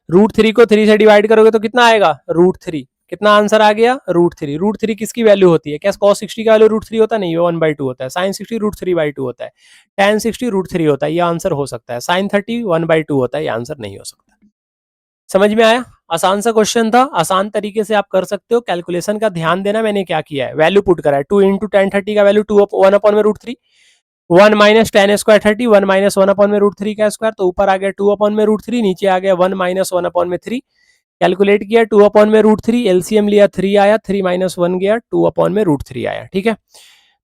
√3 को 3 से डिवाइड करोगे तो कितना आएगा? √3। कितना आंसर आ गया? √3। √3 किसकी वैल्यू होती है? क्या cos 60 का वैल्यू √3 होता नहीं, 1/2 होता है। sin 60 √3/2 होता है। tan 60 √3 होता है। ये आंसर हो सकता है। sin 30 1/2 होता है। ये आंसर नहीं हो सकता। समझ में आया? आसान सा क्वेश्चन था, आसान तरीके से आप कर सकते हो। कैलकुलेशन का ध्यान देना, मैंने क्या किया है, वैल्यू पुट करा है। 2 इंटू tan 30 का वैल्यू 1 अपॉन में √3, 1 minus ten square 30, 1 minus 1 upon में √3 का स्क्वायर, तो ऊपर आ गया 2 अपॉन में √3, नीचे आ गया 1 माइनस 1 अपॉन में 3। कैलकुलेट किया 2 अपॉन में √3, एलसीएम लिया 3 आया, 3 माइनस 1 गया, 2 अपॉन में √3 आया। ठीक है,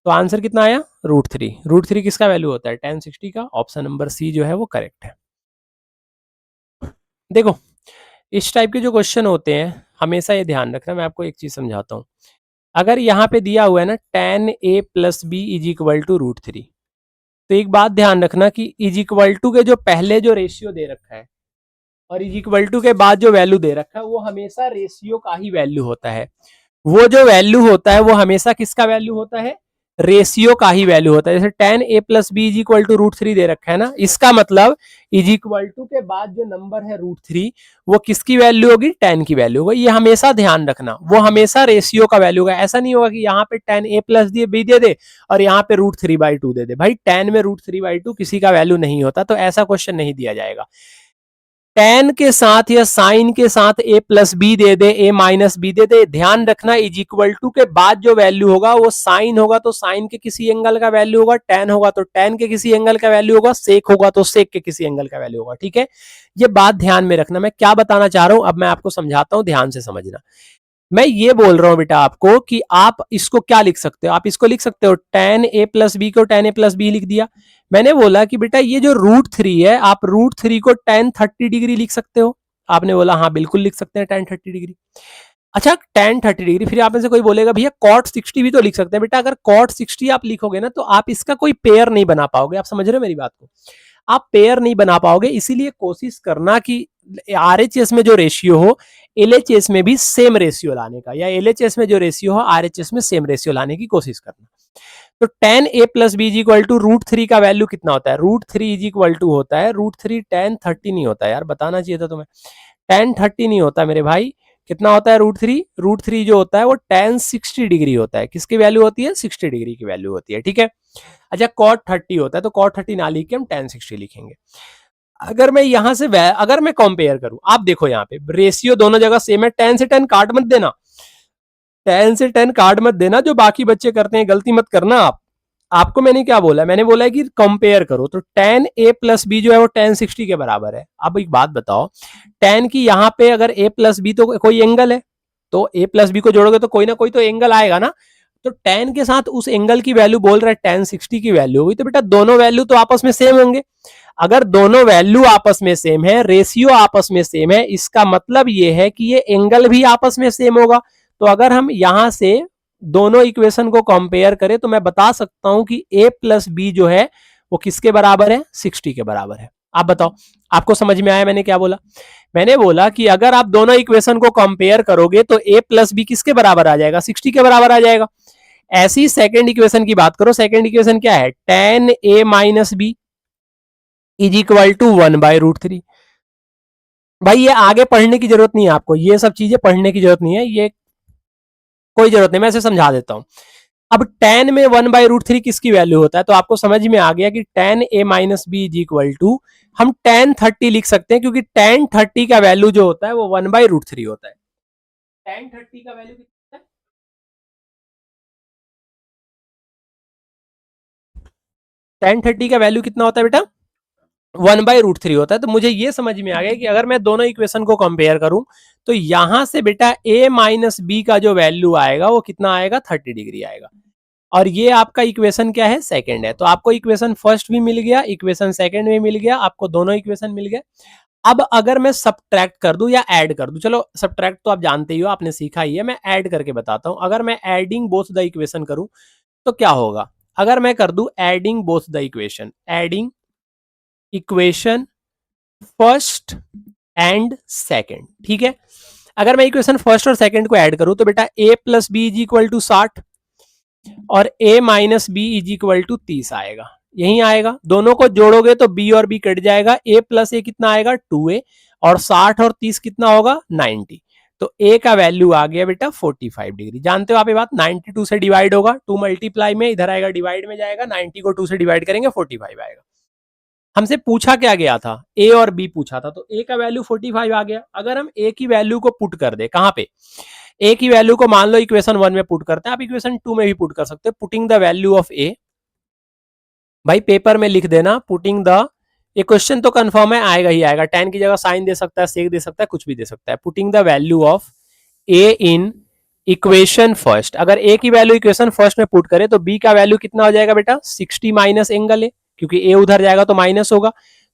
तो आंसर कितना आया? √3। √3 किसका वैल्यू होता है? tan 60 का। ऑप्शन नंबर सी जो है वो करेक्ट है। देखो इस टाइप के जो क्वेश्चन होते हैं हमेशा ये ध्यान रखना। मैं आपको एक चीज समझाता हूँ। अगर यहाँ पे दिया हुआ है ना tan a plus B is equal to √3, तो एक बात ध्यान रखना कि इज इक्वल टू के जो पहले जो रेशियो दे रखा है और इज इक्वल टू के बाद जो वैल्यू दे रखा है वो हमेशा रेशियो का ही वैल्यू होता है। वो जो वैल्यू होता है वो हमेशा किसका वैल्यू होता है? रेशियो का ही वैल्यू होता है। जैसे tan a plus B is equal to √3 दे रखा है ना, इसका मतलब इज इक्वल टू के बाद जो नंबर है √3 वो किसकी वैल्यू होगी? tan की वैल्यू होगी। ये हमेशा ध्यान रखना, वो हमेशा रेशियो का वैल्यू होगा। ऐसा नहीं होगा कि यहाँ पे tan a प्लस बी दे दे और यहाँ पे √3/2 दे दे। भाई tan में √3/2 किसी का वैल्यू नहीं होता, तो ऐसा क्वेश्चन नहीं दिया जाएगा। tan के साथ या साइन के साथ a प्लस बी दे दे, a माइनस बी दे दे, ध्यान रखना इज इक्वल टू के बाद जो वैल्यू होगा वो साइन होगा तो साइन के किसी एंगल का वैल्यू होगा, tan होगा तो tan के किसी एंगल का वैल्यू होगा, सेक होगा तो सेक के किसी एंगल का वैल्यू होगा। ठीक है, ये बात ध्यान में रखना। मैं क्या बताना चाह रहा हूं अब मैं आपको समझाता हूं, ध्यान से समझना। मैं ये बोल रहा हूं बेटा आपको कि आप इसको क्या लिख सकते हो? आप इसको लिख सकते हो tan a प्लस बी को tan a प्लस बी लिख दिया। मैंने बोला कि बेटा ये जो √3 है आप √3 को tan 30 डिग्री लिख सकते हो। आपने बोला हाँ बिल्कुल लिख सकते हैं tan 30 डिग्री। अच्छा tan 30 डिग्री, फिर आप में से कोई बोलेगा भैया cot 60 भी तो लिख सकते हैं। बेटा अगर cot 60 आप लिखोगे ना तो आप इसका कोई पेयर नहीं बना पाओगे। आप समझ रहे हो मेरी बात को? आप पेयर नहीं बना पाओगे, इसीलिए कोशिश करना कि आरएचएस में जो रेशियो हो एलएचएस में भी सेम रेशियो लाने का, या एलएचएस में जो रेशियो हो आरएचएस में सेम रेशियो लाने की कोशिश करना। तो tan a plus B is equal to √3 का वैल्यू कितना होता है? √3 इज इक्वल टू होता है √3 tan 30 नहीं होता है यार, बताना चाहिए था तुम्हें। tan 30 नहीं होता मेरे भाई, कितना होता है √3 जो होता है वो tan 60 डिग्री होता है। किसकी वैल्यू होती है? 60 डिग्री की वैल्यू होती है, ठीक है। अच्छा cot 30 होता है, तो cot 30 ना लिख के हम tan 60 लिखेंगे। अगर मैं यहां से अगर मैं कंपेयर करूं, आप देखो यहाँ पे रेशियो दोनों जगह सेम है, tan से tan काट मत देना, tan से tan काट मत देना, जो बाकी बच्चे करते हैं गलती मत करना आप। आपको मैंने क्या बोला? मैंने बोला है कि कंपेयर करो, तो tan a प्लस बी जो है वो tan 60 के बराबर है। अब एक बात बताओ, tan की यहाँ पे अगर a प्लस बी तो कोई एंगल है, तो a प्लस बी को जोड़ोगे तो कोई ना कोई तो एंगल आएगा ना, तो tan के साथ उस एंगल की वैल्यू बोल रहा है tan 60 की वैल्यू हुई, तो बेटा दोनों वैल्यू तो आपस में सेम होंगे। अगर दोनों वैल्यू आपस में सेम है, रेशियो आपस में सेम है, इसका मतलब ये है कि ये एंगल भी आपस में सेम होगा। तो अगर हम यहां से दोनों इक्वेशन को कंपेयर करें तो मैं बता सकता हूं कि a प्लस बी जो है वो किसके बराबर है? 60 के बराबर है। आप बताओ, आपको समझ में आया मैंने क्या बोला? मैंने बोला कि अगर आप दोनों इक्वेशन को कंपेयर करोगे तो a प्लस बी किसके बराबर आ जाएगा? 60 के बराबर आ जाएगा। ऐसी सेकेंड इक्वेशन की बात करो, सेकेंड इक्वेशन क्या है? tan a minus B is equal to 1/√3। भाई ये आगे पढ़ने की जरूरत नहीं है आपको, ये सब चीजें पढ़ने की जरूरत नहीं है, ये कोई जरूरत नहीं, मैं इसे समझा देता हूं। अब tan में 1/√3 किसकी वैल्यू होता है? तो आपको समझ में आ गया कि tan a minus B is equal to हम tan 30 लिख सकते हैं, क्योंकि tan 30 का वैल्यू जो होता है वो 1/√3 होता है। tan 30 का वैल्यू कितना है? tan 30 का वैल्यू कितना होता है बेटा? 1/√3 होता है। तो मुझे ये समझ में आ गया कि अगर मैं दोनों इक्वेशन को कंपेयर करूं तो यहां से बेटा a माइनस बी का जो वैल्यू आएगा वो कितना आएगा? 30 डिग्री आएगा। और ये आपका इक्वेशन क्या है? सेकंड है। तो आपको इक्वेशन फर्स्ट भी मिल गया, इक्वेशन सेकंड भी मिल गया, आपको दोनों इक्वेशन मिल गए। अब अगर मैं सब्ट्रैक्ट कर दूं या ऐड कर दूं, चलो सब्ट्रैक्ट तो आप जानते ही हो, आपने सीखा ही है, मैं ऐड करके बताता हूं। अगर मैं एडिंग बोथ द इक्वेशन करूं तो क्या होगा? अगर मैं कर दूं adding both the equation, adding equation first and second, ठीक है। अगर मैं इक्वेशन फर्स्ट और सेकंड को ऐड करूं तो बेटा a plus B is equal to 60 और a minus B is equal to 30 आएगा। यही आएगा, दोनों को जोड़ोगे तो b और b कट जाएगा, a प्लस ए कितना आएगा? 2a, और 60 और 30 कितना होगा? 90। तो a का वैल्यू आ गया बेटा 45 डिग्री। जानते हो आप ये बात? 92 से डिवाइड होगा, 2 मल्टीप्लाई में इधर आएगा, डिवाइड में जाएगा, 90 को 2 से डिवाइड करेंगे 45 आएगा। हमसे पूछा क्या गया था? ए और बी पूछा था, तो ए का वैल्यू 45 आ गया। अगर हम ए की वैल्यू को पुट कर दे, कहां पे? ए की वैल्यू को मान लो इक्वेशन 1 में पुट करते हैं, आप इक्वेशन 2 में भी पुट कर सकते हैं। पुटिंग द वैल्यू ऑफ ए, भाई पेपर में लिख देना पुटिंग द, ये क्वेश्चन तो कंफर्म है आएगा ही आएगा, tan की जगह साइन दे सकता है, सेक दे सकता है, कुछ भी दे सकता है। Putting the value of A in equation first, अगर ए की वैल्यू इक्वेशन फर्स्ट में पुट करें तो बी का वैल्यू कितना हो जाएगा बेटा? 60 माइनस एंगल है, क्योंकि ए उधर जाएगा तो माइनस होगा,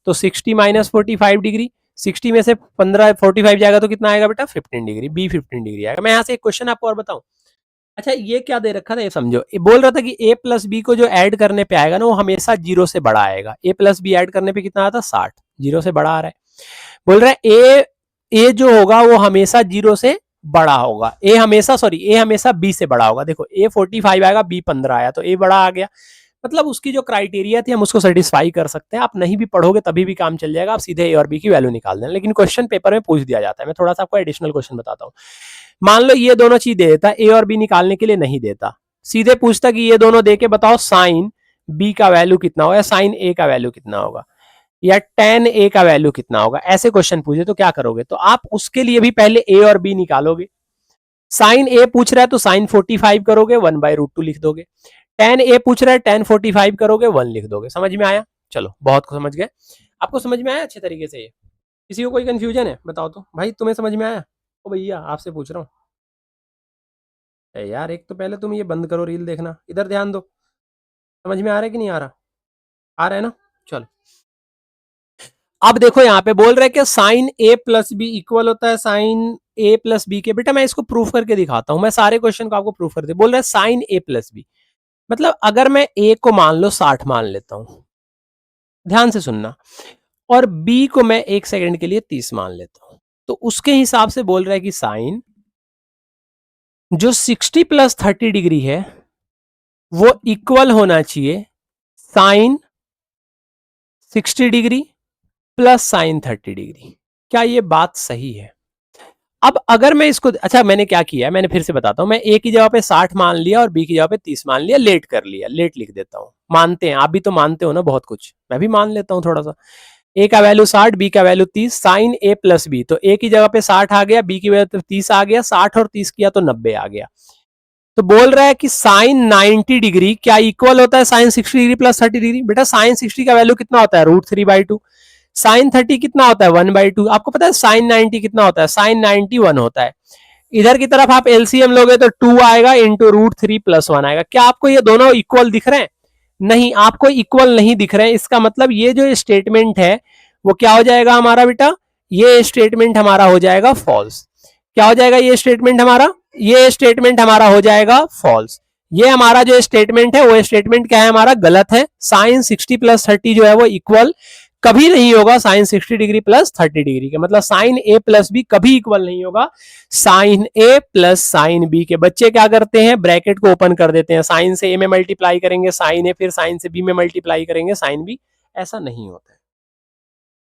तो 60 माइनस 45 डिग्री, 60 में से 15 45 जाएगा तो कितना आएगा बेटा? 15 डिग्री, बी 15 डिग्री आएगा। मैं यहाँ से एक क्वेश्चन आपको और बताऊं। अच्छा ये क्या दे रखा था ये समझो, ये बोल रहा था कि a प्लस बी को जो ऐड करने पे आएगा ना वो हमेशा जीरो से बड़ा आएगा। a प्लस बी ऐड करने पे कितना आता? 60, जीरो से बड़ा आ रहा है। बोल रहा है ए जो होगा वो हमेशा जीरो से बड़ा होगा, ए हमेशा बी से बड़ा होगा। देखो a 45 आएगा, b 15 आया, तो a बड़ा आ गया। मतलब उसकी जो क्राइटेरिया थी हम उसको सेटिस्फाई कर सकते हैं। आप नहीं भी पढ़ोगे तभी भी काम चल जाएगा, आप सीधे ए और बी की वैल्यू निकाल देना। लेकिन क्वेश्चन पेपर में पूछ दिया जाता है। मैं थोड़ा सा आपको एडिशनल क्वेश्चन बताता हूँ। मान लो ये दोनों चीज दे देता, ए और बी निकालने के लिए नहीं देता, सीधे पूछता कि ये दोनों दे के बताओ साइन बी का वैल्यू कितना होगा, साइन ए का वैल्यू कितना होगा, या tan ए का वैल्यू कितना होगा, ऐसे क्वेश्चन पूछे तो क्या करोगे? तो आप उसके लिए भी पहले ए और बी निकालोगे। साइन ए पूछ रहा है तो साइन 45 करोगे, 1/√2 लिख दोगे। tan ए पूछ रहा है, tan 45 करोगे, 1 लिख दोगे। समझ में आया? चलो बहुत को समझ गए। आपको समझ में आया अच्छे तरीके से? ये किसी को कोई कंफ्यूजन है बताओ तो भाई, तुम्हें समझ में आया? ओ भैया आपसे पूछ रहा हूँ यार, एक तो पहले तुम ये बंद करो रील देखना, इधर ध्यान दो। समझ में आ रहा है कि नहीं आ रहा? आ रहा है ना? चलो अब देखो यहाँ पे बोल रहे कि साइन ए प्लस बी इक्वल होता है साइन ए प्लस बी के, बेटा मैं इसको प्रूफ करके दिखाता हूं, मैं सारे क्वेश्चन को आपको प्रूफ करते, बोल रहा है साइन ए प्लस बी, मतलब अगर मैं ए को मान लो 60 मान लेता हूं, ध्यान से सुनना, और बी को मैं 1 सेकंड के लिए 30 मान लेता हूं, तो उसके हिसाब से बोल रहा है कि साइन जो 60 प्लस 30 डिग्री है वो इक्वल होना चाहिए sine 60 degree plus sine 30 degree. क्या ये बात सही है? अब अगर मैं इसको, अच्छा मैंने क्या किया है, मैंने फिर से बताता हूं, मैं ए की जगह पे 60 मान लिया और बी की जगह पे 30 मान लिया, लेट कर लिया, लेट लिख देता हूं, मानते हैं, आप भी तो मानते हो ना बहुत कुछ, मैं भी मान लेता हूं थोड़ा सा। ए का वैल्यू 60, बी का वैल्यू 30, साइन ए प्लस बी, तो ए की जगह पे 60 आ गया, बी की वजह पे 30 आ गया, 60 और 30 किया तो 90 आ गया। तो बोल रहा है कि साइन 90 डिग्री क्या इक्वल होता है साइन 60 डिग्री प्लस 30 डिग्री? बेटा साइन 60 का वैल्यू कितना होता है, √3/2, साइन 30 कितना होता है, 1/2, आपको पता है साइन 90 कितना होता है, साइन 90 1 होता है। इधर की तरफ आप एलसीएम लोगे तो 2 आएगा इंटू √3+1 आएगा। क्या आपको ये दोनों इक्वल दिख रहे हैं? नहीं, आपको इक्वल नहीं दिख रहे हैं। इसका मतलब ये जो स्टेटमेंट है वो क्या हो जाएगा हमारा बेटा, ये स्टेटमेंट हमारा हो जाएगा फॉल्स। क्या हो जाएगा ये स्टेटमेंट हमारा, ये स्टेटमेंट हमारा हो जाएगा फॉल्स। ये हमारा जो स्टेटमेंट है वो स्टेटमेंट क्या है हमारा, गलत है। साइन 60 प्लस 30 जो है वो इक्वल कभी नहीं होगा साइन 60 डिग्री प्लस 30 डिग्री के, मतलब साइन ए प्लस बी कभी इक्वल नहीं होगा साइन ए प्लस साइन बी के। बच्चे क्या करते हैं, ब्रैकेट को ओपन कर देते हैं, साइन से ए में मल्टीप्लाई करेंगे साइन ए, फिर साइन से बी में मल्टीप्लाई करेंगे साइन बी, ऐसा नहीं होता है।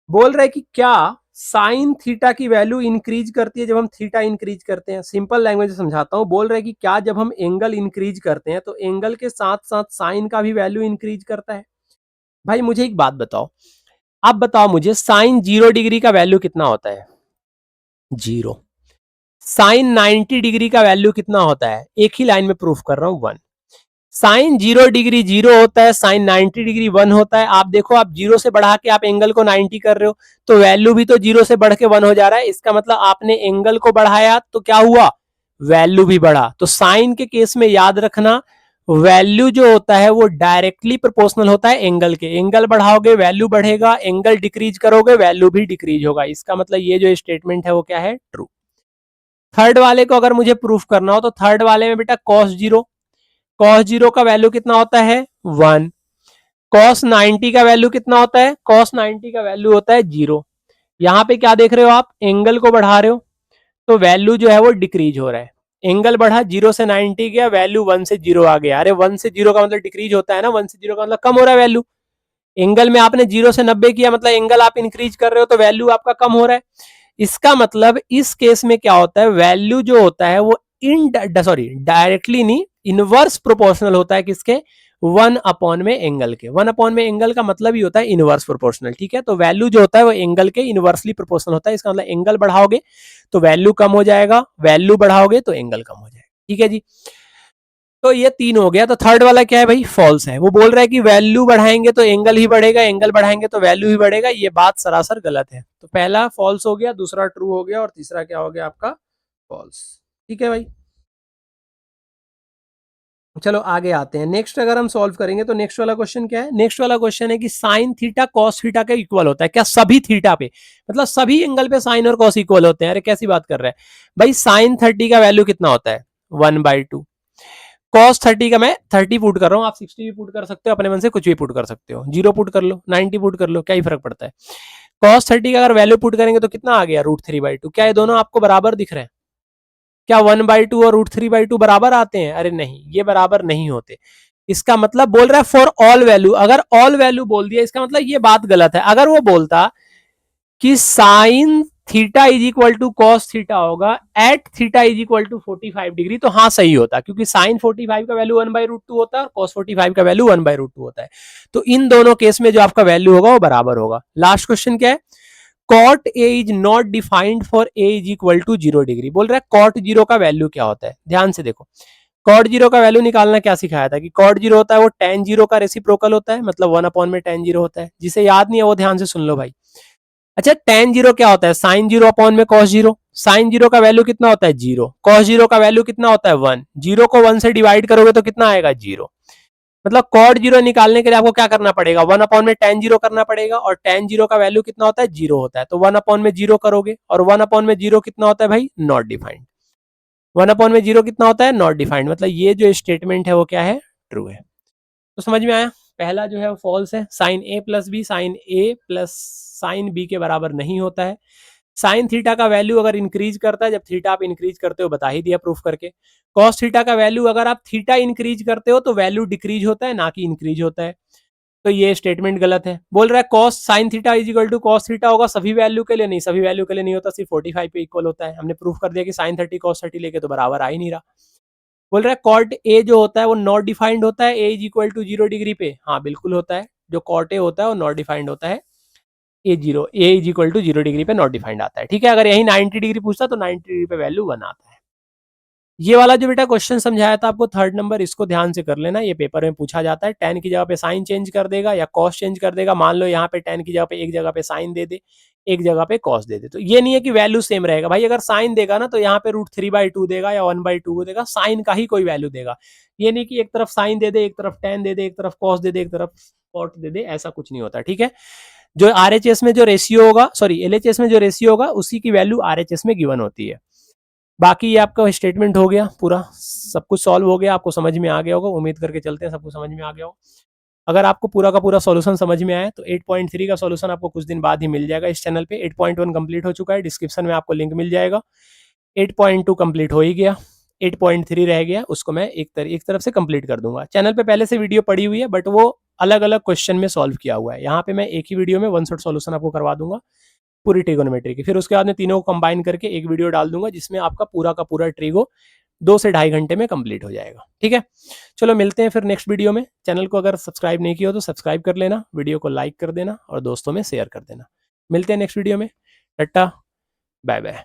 बोल रहे कि क्या साइन थीटा की वैल्यू इंक्रीज करती है जब हम थीटा इंक्रीज करते हैं? सिंपल लैंग्वेज में समझाता हूं, बोल रहे कि क्या जब हम एंगल इंक्रीज करते हैं तो एंगल के साथ साथ साइन का भी वैल्यू इंक्रीज करता है? भाई मुझे एक बात बताओ, आप बताओ मुझे, साइन 0 डिग्री का वैल्यू कितना होता है, 0। साइन 90 डिग्री का वैल्यू कितना होता है, एक ही लाइन में प्रूफ कर रहा हूं, 1। साइन 0 डिग्री 0 होता है, साइन 90 डिग्री 1 होता है। आप देखो, आप 0 से बढ़ा के आप एंगल को 90 कर रहे हो तो वैल्यू भी तो 0 से बढ़ के 1 हो जा रहा है। इसका मतलब आपने एंगल को बढ़ाया तो क्या हुआ, वैल्यू भी बढ़ा। तो साइन के केस में याद रखना, वैल्यू जो होता है वो डायरेक्टली प्रोपोर्शनल होता है एंगल के। एंगल बढ़ाओगे वैल्यू बढ़ेगा, एंगल डिक्रीज करोगे वैल्यू भी डिक्रीज होगा। इसका मतलब ये जो स्टेटमेंट है वो क्या है, ट्रू। थर्ड वाले को अगर मुझे प्रूफ करना हो तो थर्ड वाले में बेटा cos 0 का वैल्यू कितना होता है, 1। cos 90 का वैल्यू कितना होता है, cos 90 का वैल्यू होता है 0। यहां पे क्या देख रहे हो आप, एंगल को बढ़ा रहे हो तो वैल्यू जो है वो डिक्रीज हो रहा है। एंगल बढ़ा, 0 से 90 गया, वैल्यू 1 से 0 आ गया। अरे 1 से 0 का मतलब डिक्रीज होता है ना, 1 से 0 का मतलब कम हो रहा है वैल्यू। एंगल में आपने 0 से 90 किया मतलब एंगल आप इंक्रीज कर रहे हो तो वैल्यू आपका कम हो रहा है। इसका मतलब इस केस में क्या होता है, वैल्यू जो होता है वो डायरेक्टली नहीं, इनवर्स प्रोपोर्शनल होता है किसके, 1/में एंगल के। 1/में एंगल का मतलब ही होता है इनवर्स प्रोपोर्शनल, ठीक है। तो वैल्यू जो होता है वो एंगल के इनवर्सली प्रोपोर्शनल होता है। इसका मतलब एंगल बढ़ाओगे तो वैल्यू कम हो जाएगा, वैल्यू बढ़ाओगे तो एंगल कम हो जाएगा, ठीक है जी। तो ये 3 हो गया। तो थर्ड वाला क्या है भाई, फॉल्स है। वो बोल रहा है कि वैल्यू बढ़ाएंगे तो एंगल ही बढ़ेगा, एंगल बढ़ाएंगे तो वैल्यू ही बढ़ेगा। ये बात सरासर गलत है। तो पहला फॉल्स हो गया, दूसरा ट्रू हो गया और तीसरा क्या हो गया आपका, फॉल्स। ठीक है भाई, चलो आगे आते हैं। नेक्स्ट अगर हम सॉल्व करेंगे तो नेक्स्ट वाला क्वेश्चन क्या है, नेक्स्ट वाला क्वेश्चन है कि साइन थीटा कॉस थीटा के इक्वल होता है क्या सभी थीटा पे, मतलब सभी एंगल पे साइन और कॉस इक्वल होते हैं? अरे कैसी बात कर रहा है भाई, साइन 30 का वैल्यू कितना होता है, 1/2। कॉस 30 का मैं 30 पुट कर रहा हूँ, आप 60 भी पुट कर सकते हो, अपने मन से कुछ भी पुट कर सकते हो, 0 पुट कर लो, 90 पुट कर लो, क्या ही फर्क पड़ता है। कॉस 30 का अगर वैल्यू पुट करेंगे तो कितना आ गया, √3/2। क्या ये दोनों आपको बराबर दिख रहे हैं? क्या 1/2 और √3/2 बराबर आते हैं? अरे नहीं, ये बराबर नहीं होते। इसका मतलब बोल रहा है फॉर ऑल वैल्यू, अगर ऑल वैल्यू बोल दिया इसका मतलब ये बात गलत है। अगर वो बोलता कि sine theta is equal to cos theta होगा at theta is equal to 45 degree तो हाँ सही होता, क्योंकि साइन 45 का वैल्यू 1/√2 होता है और कॉस 45 का वैल्यू 1/√2 होता है। तो इन दोनों केस में जो आपका वैल्यू होगा वो बराबर होगा। लास्ट क्वेश्चन क्या है, cot A is not defined for A is equal to 0 degree. बोल रहा है कॉट 0 का वैल्यू क्या होता है, ध्यान से देखो। कॉट 0 का वैल्यू निकालना क्या सिखाया था कि कॉट 0 होता है वो tan 0 का रेसिप्रोकल होता है, मतलब 1/में tan 0 होता है। जिसे याद नहीं है वो ध्यान से सुन लो भाई। अच्छा, tan 0 क्या होता है, साइन 0/में में cos 0। साइन 0 का वैल्यू कितना होता है, 0। cos 0 का वैल्यू कितना होता है, 1। 0 को 1 से डिवाइड करोगे तो कितना आएगा, 0। मतलब कॉड जीरो निकालने के लिए आपको क्या करना पड़ेगा, 1 में tan जीरो करना पड़ेगा, और tan जीरो का वैल्यू कितना होता है, जीरो होता है, तो 1 में जीरो करोगे, और 1 में जीरो कितना होता है भाई, नॉट डिफाइंड। 1 में जीरो कितना होता है, नॉट डिफाइंड, मतलब ये जो स्टेटमेंट है वो क्या है, ट्रू है। तो समझ में आया, पहला जो है वो फॉल्स है, साइन ए प्लस बी साइन ए प्लस साइन बी के बराबर नहीं होता है। साइन थीटा का वैल्यू अगर इंक्रीज करता है, जब थीटा आप इंक्रीज करते हो, बता ही दिया प्रूफ करके। कॉस थीटा का वैल्यू अगर आप थीटा इंक्रीज करते हो तो वैल्यू डिक्रीज होता है, ना कि इंक्रीज होता है। तो ये स्टेटमेंट गलत है। बोल रहा है cos sine theta is equal to cos theta होगा सभी वैल्यू के लिए, नहीं, सभी वैल्यू के लिए नहीं होता, सिर्फ 45 पे इक्वल होता है। हमने प्रूफ कर दिया कि साइन 30 कॉस 30 लेके तो बराबर आ ही नहीं रहा। बोल रहा है कॉट ए जो होता है वो नॉट डिफाइंड होता है, ए इज इक्वल टू 0 डिग्री पे, हाँ बिल्कुल होता है। जो कॉट ए होता है वो नॉट डिफाइंड होता है, ए इज इक्वल टू 0 डिग्री पे नॉट डिफाइंड आता है, ठीक है। अगर यही 90 डिग्री पूछता तो 90 डिग्री पे वैल्यू 1 आता है। ये वाला जो बेटा क्वेश्चन समझाया था आपको 3rd नंबर, इसको ध्यान से कर लेना, ये पेपर में पूछा जाता है। tan की जगह पे साइन चेंज कर देगा या कॉस चेंज कर देगा। मान लो यहाँ पे tan की जगह पे एक जगह पे साइन दे दे, एक जगह पे कॉस दे दे, तो ये नहीं है कि वैल्यू सेम रहेगा भाई। अगर साइन देगा ना तो यहाँ पे √3/2 देगा या 1/2 देगा, साइन का ही कोई वैल्यू देगा। ये नहीं कि एक तरफ साइन दे दे, एक तरफ tan दे दे, एक तरफ कॉस दे दे, एक तरफ कॉट दे दे, ऐसा कुछ नहीं होता, ठीक है। जो RHS में जो रेशियो होगा, सॉरी LHS में जो रेशियो होगा, उसी की वैल्यू RHS में गिवन होती है। बाकी ये आपका स्टेटमेंट हो गया पूरा, सब कुछ सॉल्व हो गया, आपको समझ में आ गया होगा, उम्मीद करके चलते हैं सब कुछ समझ में आ गया हो। अगर आपको पूरा का पूरा सॉल्यूशन समझ में आया तो 8.3 का सॉल्यूशन आपको कुछ दिन बाद ही मिल जाएगा इस चैनल पे। 8.1 कंप्लीट हो चुका है, डिस्क्रिप्शन में आपको लिंक मिल जाएगा। 8.2 कंप्लीट हो ही गया, 8.3 रह गया, उसको मैं एक तरफ से कंप्लीट कर दूंगा। चैनल पे पहले से वीडियो पड़ी हुई है, बट वो अलग अलग क्वेश्चन में सॉल्व किया हुआ है। यहाँ पे मैं एक ही वीडियो में वन शॉट सॉल्यूशन आपको करवा दूंगा पूरी ट्रिगोनोमेट्री की। फिर उसके बाद में तीनों को कंबाइन करके एक वीडियो डाल दूंगा जिसमें आपका पूरा का पूरा ट्रिगो 2 से 2.5 घंटे में कंप्लीट हो जाएगा, ठीक है। चलो मिलते हैं फिर नेक्स्ट वीडियो में। चैनल को अगर सब्सक्राइब नहीं किया हो तो सब्सक्राइब कर लेना, वीडियो को लाइक कर देना और दोस्तों में शेयर कर देना। मिलते हैं नेक्स्ट वीडियो में। Tata, bye bye.